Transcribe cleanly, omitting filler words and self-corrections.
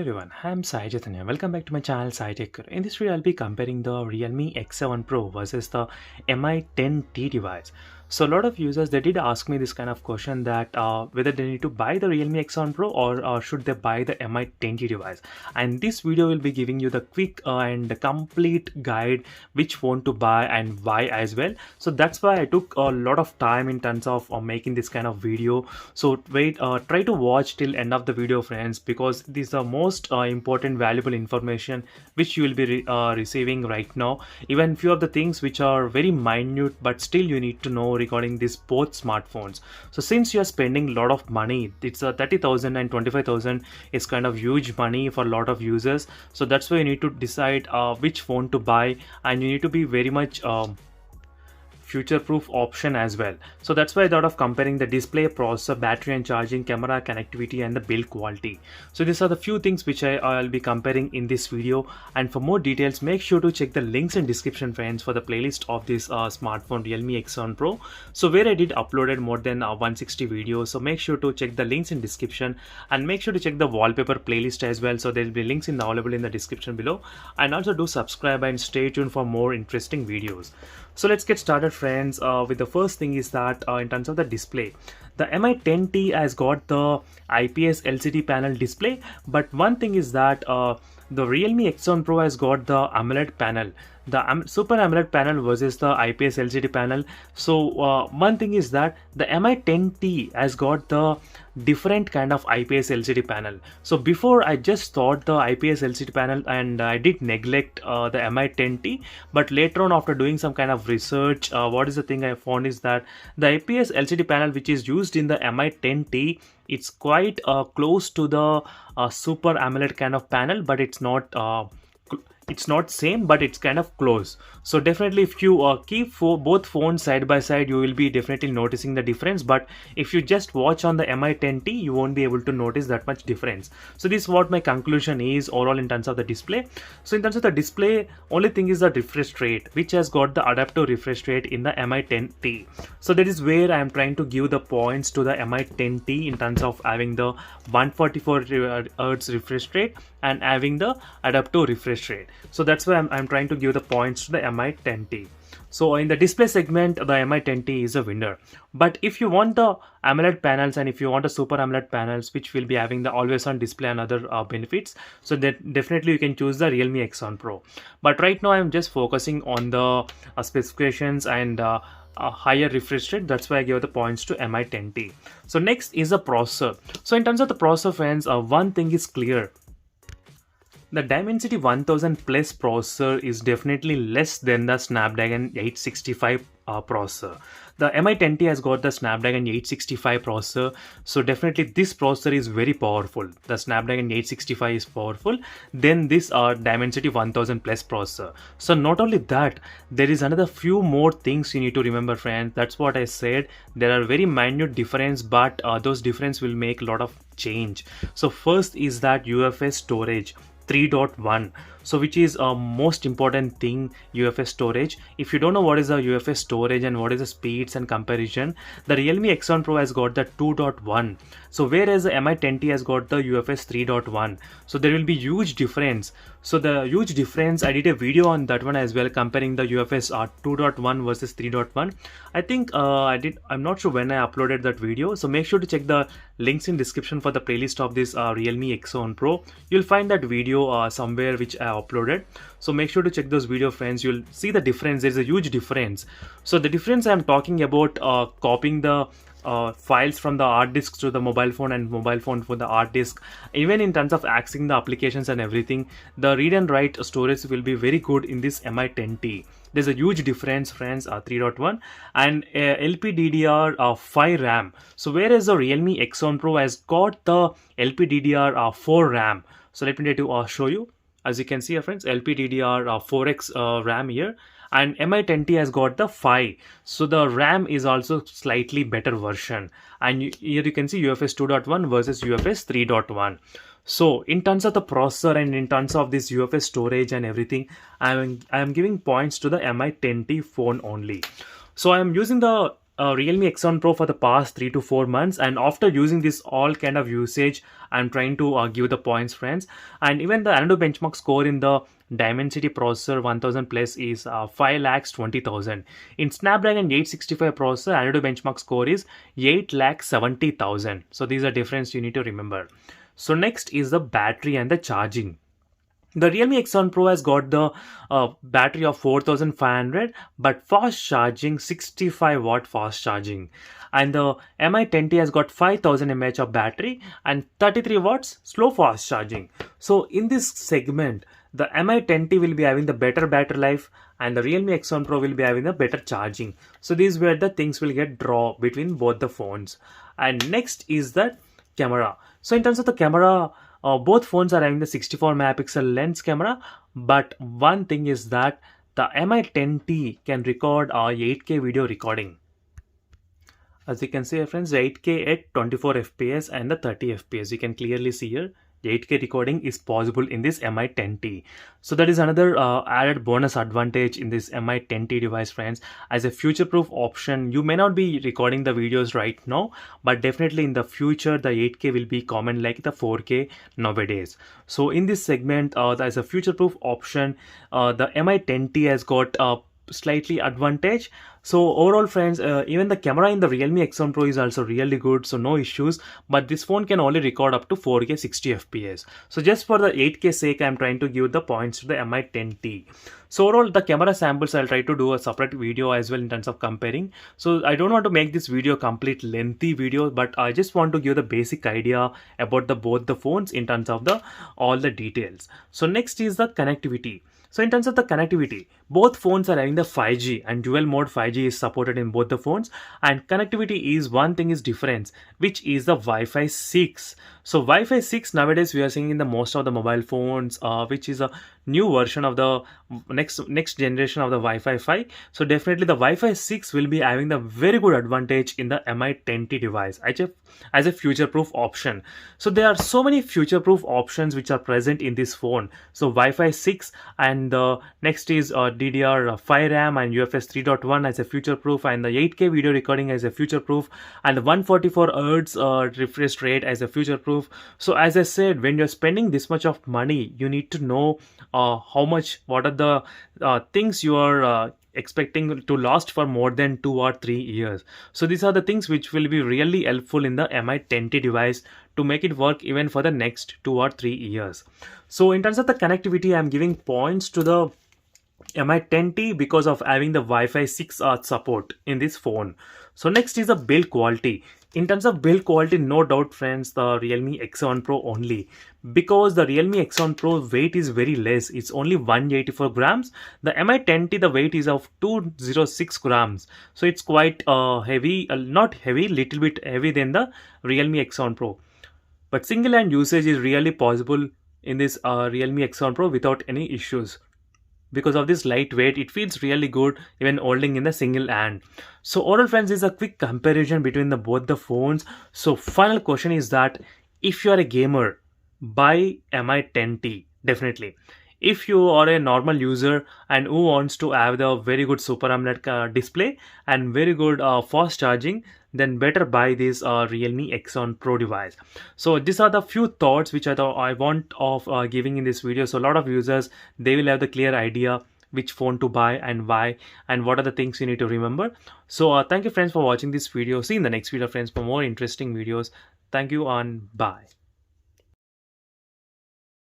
everyone, I'm Sai Chaitanya. Welcome back to my channel Sai Tech. In this video, I'll be comparing the Realme X7 Pro versus the Mi 10T device. So a lot of users, they did ask me this kind of question that whether they need to buy the Realme X7 Pro or should they buy the Mi 10T device. And this video will be giving you the quick and complete guide which phone to buy and why as well. So that's why I took a lot of time in terms of making this kind of video. So try to watch till end of the video, friends, because this is the most important valuable information which you will be receiving right now. Even few of the things which are very minute, but still you need to know regarding these both smartphones. So since you are spending a lot of money, it's 30,000 and 25,000 is kind of huge money for a lot of users. So that's why you need to decide which phone to buy, and you need to be very much future-proof option as well. So that's why I thought of comparing the display, processor, battery and charging, camera, connectivity and the build quality. So these are the few things which I'll be comparing in this video, and for more details make sure to check the links in description, friends, for the playlist of this smartphone Realme X7 Pro. So where I did uploaded more than 160 videos, so make sure to check the links in description, and make sure to check the wallpaper playlist as well. So there will be links available in the description below, and also do subscribe and stay tuned for more interesting videos. So let's get started, friends. With the first thing is that in terms of the display, the Mi 10T has got the IPS LCD panel display, but one thing is that the Realme X7 Pro has got the AMOLED panel, the Super AMOLED panel versus the IPS LCD panel. So one thing is that the Mi 10T has got the different kind of IPS LCD panel. So before I just thought the IPS LCD panel, and I did neglect the Mi 10T, but later on after doing some kind of research, what is the thing I found is that the IPS LCD panel which is used in the Mi 10T, it's quite close to the Super AMOLED kind of panel, but it's not same, but it's kind of close. So definitely if you keep both phones side by side, you will be definitely noticing the difference. But if you just watch on the Mi 10T, you won't be able to notice that much difference. So this is what my conclusion is overall in terms of the display. So in terms of the display, only thing is the refresh rate, which has got the adaptive refresh rate in the Mi 10T. So that is where I am trying to give the points to the Mi 10T in terms of having the 144 Hz refresh rate and having the adaptive refresh rate. So that's why I'm trying to give the points to the Mi 10T. So in the display segment, the Mi 10T is a winner. But if you want the AMOLED panels, and if you want a Super AMOLED panels which will be having the always on display and other benefits, so that definitely you can choose the Realme X7 Pro. But right now I'm just focusing on the specifications and a higher refresh rate. That's why I give the points to Mi 10T. So next is the processor. So in terms of the processor, friends, one thing is clear. The Dimensity 1000 Plus processor is definitely less than the Snapdragon 865 processor. The Mi 10T has got the Snapdragon 865 processor, so definitely this processor is very powerful. The Snapdragon 865 is powerful, then this Dimensity 1000 Plus processor. So not only that, there is another few more things you need to remember, friends. That's what I said. There are very minute difference, but those difference will make a lot of change. So first is that Ufs Storage 3.1, so which is a most important thing, Ufs Storage. If you don't know what is the Ufs Storage and what is the speeds and comparison, the Realme X7 Pro has got the 2.1, so whereas the Mi 10T has got the Ufs 3.1. so there will be huge difference. So the huge difference, I did a video on that one as well, comparing the Ufs 2.1 versus 3.1. I think I'm not sure when I uploaded that video, so make sure to check the links in description for the playlist of this Realme X7 Pro. You'll find that video somewhere which I uploaded, so make sure to check those video, friends. You'll see the difference. There's a huge difference. So the difference I'm talking about, copying the files from the hard disk to the mobile phone and mobile phone for the hard disk, even in terms of accessing the applications and everything, the read and write storage will be very good in this Mi 10T. There's a huge difference, friends, 3.1 and LPDDR5 RAM. So whereas the Realme X7 Pro has got the LPDDR4 RAM. So let me try to show you. As you can see, friends, LPDDR4X RAM here, and Mi 10T has got the 5. So the RAM is also slightly better version, and here you can see Ufs 2.1 versus Ufs 3.1. So in terms of the processor and in terms of this Ufs storage and everything, I am giving points to the Mi 10T phone only. So I am using the Realme X1 Pro for the past 3 to 4 months, and after using this all kind of usage, I'm trying to give the points, friends. And even the another benchmark score in the Dimensity processor 1000 plus is 5,20,000. In Snapdragon 865 processor, another benchmark score is 8,70,000. So these are difference you need to remember. So next is the battery and the charging. The Realme X1 Pro has got the battery of 4500, but fast charging, 65-watt fast charging. And the Mi 10T has got 5000 mAh of battery and 33 watts slow fast charging. So in this segment, the Mi 10T will be having the better battery life and the Realme X1 Pro will be having the better charging. So these were the things will get draw between both the phones. And next is the camera. So in terms of the camera, both phones are having the 64 megapixel lens camera, but one thing is that the Mi 10T can record 8K video recording. As you can see, friends, 8K at 24 FPS and the 30 FPS. You can clearly see here, the 8K recording is possible in this Mi 10T. So that is another added bonus advantage in this Mi 10T device, friends. As a future-proof option, you may not be recording the videos right now, but definitely in the future, the 8K will be common like the 4K nowadays. So in this segment, as a future-proof option, the Mi 10T has got slightly advantage. So overall, friends, even the camera in the Realme X1 Pro is also really good, so no issues, but this phone can only record up to 4K 60 FPS. So just for the 8K sake, I'm trying to give the points to the Mi 10T. So overall, the camera samples, I'll try to do a separate video as well in terms of comparing. So I don't want to make this video complete lengthy video, but I just want to give the basic idea about the both the phones in terms of the all the details. So next is the connectivity. So in terms of the connectivity, both phones are having the 5G and dual mode 5G is supported in both the phones, and connectivity is one thing is difference, which is the Wi-Fi 6. So Wi-Fi 6 nowadays we are seeing in the most of the mobile phones, which is a new version of the next generation of the Wi-Fi 5. So definitely the Wi-Fi 6 will be having the very good advantage in the Mi 10T device as a future-proof option. So there are so many future-proof options which are present in this phone. So Wi-Fi 6, and the next is DDR5 RAM and UFS 3.1 as a future-proof, and the 8K video recording as a future-proof, and the 144 Hz refresh rate as a future-proof. So as I said, when you're spending this much of money, you need to know what are the things you are expecting to last for more than 2 or 3 years. So these are the things which will be really helpful in the Mi 10T device to make it work even for the next 2 or 3 years. So in terms of the connectivity, I'm giving points to the Mi 10T because of having the Wi-Fi 6 support in this phone. So next is the build quality. In terms of build quality, no doubt, friends, the Realme X1 Pro only, because the Realme X1 Pro weight is very less. It's only 184 grams. The Mi 10T, the weight is of 206 grams. So it's quite heavy, not heavy, little bit heavy than the Realme X1 Pro. But single hand usage is really possible in this Realme X1 Pro without any issues. Because of this lightweight, it feels really good even holding in the single hand. So overall, friends, is a quick comparison between both the phones. So final question is that if you are a gamer, buy Mi 10T definitely. If you are a normal user and who wants to have the very good Super AMOLED display and very good fast charging, then better buy this Realme X1 Pro device. So these are the few thoughts which I want of giving in this video. So a lot of users, they will have the clear idea which phone to buy and why, and what are the things you need to remember. So thank you, friends, for watching this video. See you in the next video, friends, for more interesting videos. Thank you and bye.